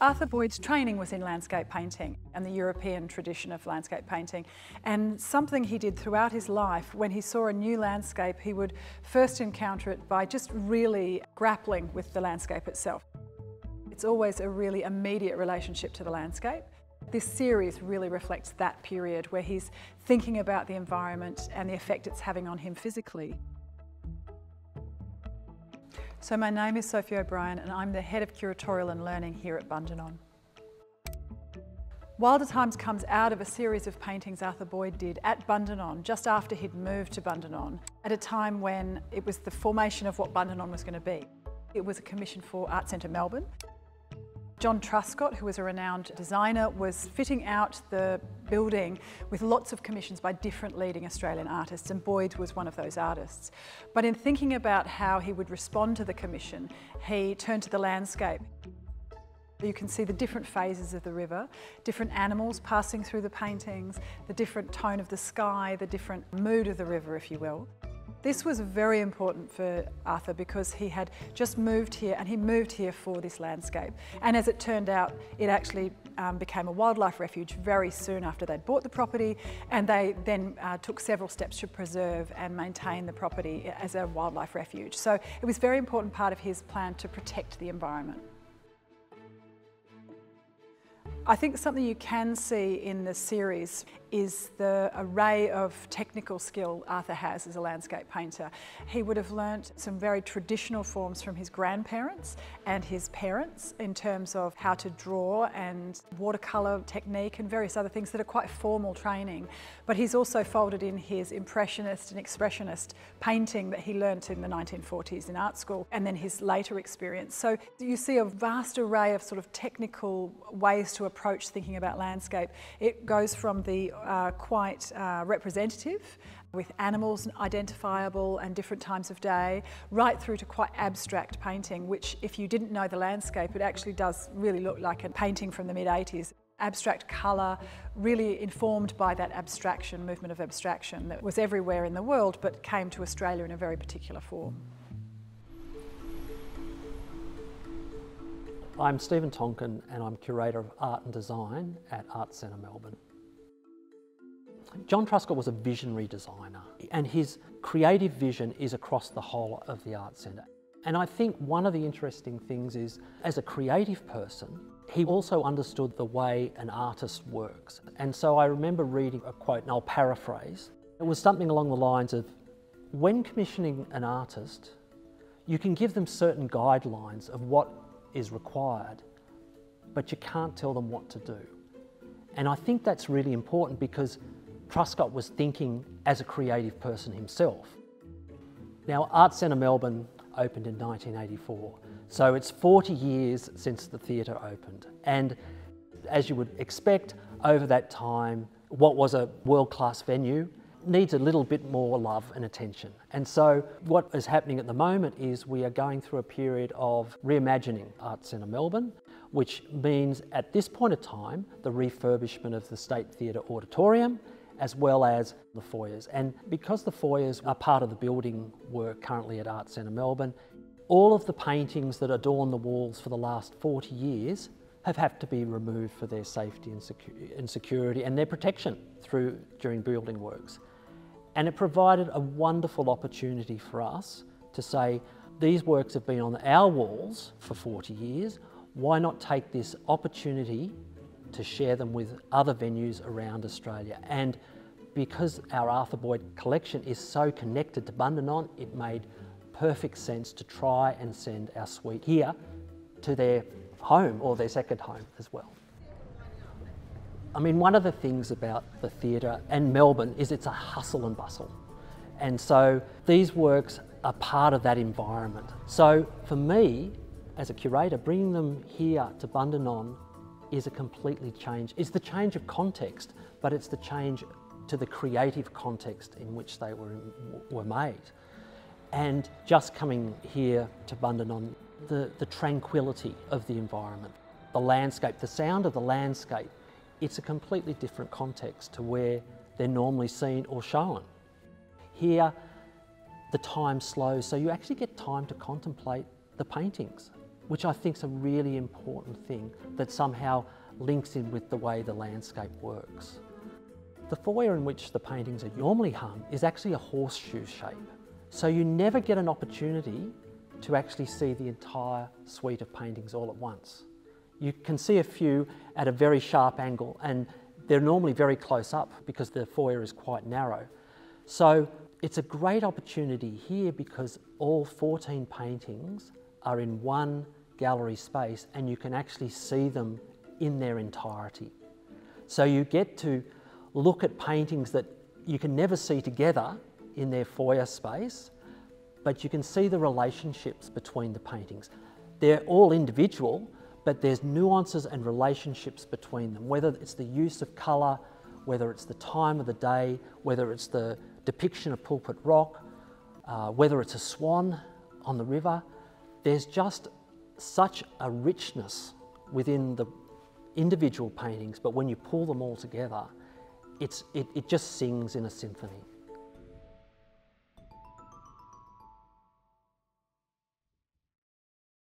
Arthur Boyd's training was in landscape painting and the European tradition of landscape painting, and something he did throughout his life, when he saw a new landscape, he would first encounter it by just really grappling with the landscape itself. It's always a really immediate relationship to the landscape. This series really reflects that period where he's thinking about the environment and the effect it's having on him physically. So my name is Sophie O'Brien and I'm the Head of Curatorial and Learning here at Bundanon. Wilder Times comes out of a series of paintings Arthur Boyd did at Bundanon just after he'd moved to Bundanon, at a time when it was the formation of what Bundanon was going to be. It was a commission for Arts Centre Melbourne. John Truscott, who was a renowned designer, was fitting out the building with lots of commissions by different leading Australian artists, and Boyd was one of those artists. But in thinking about how he would respond to the commission, he turned to the landscape. You can see the different phases of the river, different animals passing through the paintings, the different tone of the sky, the different mood of the river, if you will. This was very important for Arthur because he had just moved here, and he moved here for this landscape. And as it turned out, it actually became a wildlife refuge very soon after they'd bought the property, and they then took several steps to preserve and maintain the property as a wildlife refuge. So it was a very important part of his plan to protect the environment. I think something you can see in the series is the array of technical skill Arthur has as a landscape painter. He would have learnt some very traditional forms from his grandparents and his parents in terms of how to draw and watercolour technique and various other things that are quite formal training. But he's also folded in his impressionist and expressionist painting that he learnt in the 1940s in art school, and then his later experience. So you see a vast array of sort of technical ways to approach thinking about landscape. It goes from the quite representative, with animals identifiable and different times of day, right through to quite abstract painting, which if you didn't know the landscape, it actually does really look like a painting from the mid-80s. Abstract colour, really informed by that abstraction, movement of abstraction that was everywhere in the world but came to Australia in a very particular form. I'm Stephen Tonkin and I'm Curator of Art and Design at Arts Centre Melbourne. John Truscott was a visionary designer, and his creative vision is across the whole of the Arts Centre. And I think one of the interesting things is, as a creative person, he also understood the way an artist works. And so I remember reading a quote, and I'll paraphrase. It was something along the lines of, when commissioning an artist, you can give them certain guidelines of what is required, but you can't tell them what to do. And I think that's really important because Truscott was thinking as a creative person himself. Now, Arts Centre Melbourne opened in 1984, so it's 40 years since the theatre opened. And as you would expect, over that time, what was a world-class venue needs a little bit more love and attention. And so what is happening at the moment is we are going through a period of reimagining Arts Centre Melbourne, which means at this point of time, the refurbishment of the State Theatre Auditorium, as well as the foyers. And because the foyers are part of the building work currently at Arts Centre Melbourne, all of the paintings that adorn the walls for the last 40 years have had to be removed for their safety and security and their protection during building works. And it provided a wonderful opportunity for us to say, these works have been on our walls for 40 years, why not take this opportunity to share them with other venues around Australia? And because our Arthur Boyd collection is so connected to Bundanon, it made perfect sense to try and send our suite here to their home or their second home as well. I mean, one of the things about the theatre and Melbourne is it's a hustle and bustle. And so these works are part of that environment. So for me, as a curator, bringing them here to Bundanon is a completely change. It's the change of context, but it's the change to the creative context in which they were made. And just coming here to Bundanon, the tranquility of the environment, the landscape, the sound of the landscape, it's a completely different context to where they're normally seen or shown. Here, the time slows, so you actually get time to contemplate the paintings. which I think is a really important thing that somehow links in with the way the landscape works. The foyer in which the paintings are normally hung is actually a horseshoe shape. So you never get an opportunity to actually see the entire suite of paintings all at once. You can see a few at a very sharp angle, and they're normally very close up because the foyer is quite narrow. So it's a great opportunity here because all 14 paintings are in one gallery space and you can actually see them in their entirety. So you get to look at paintings that you can never see together in their foyer space, but you can see the relationships between the paintings. They're all individual, but there's nuances and relationships between them, whether it's the use of colour, whether it's the time of the day, whether it's the depiction of Pulpit Rock, whether it's a swan on the river. There's just such a richness within the individual paintings, but when you pull them all together, it just sings in a symphony.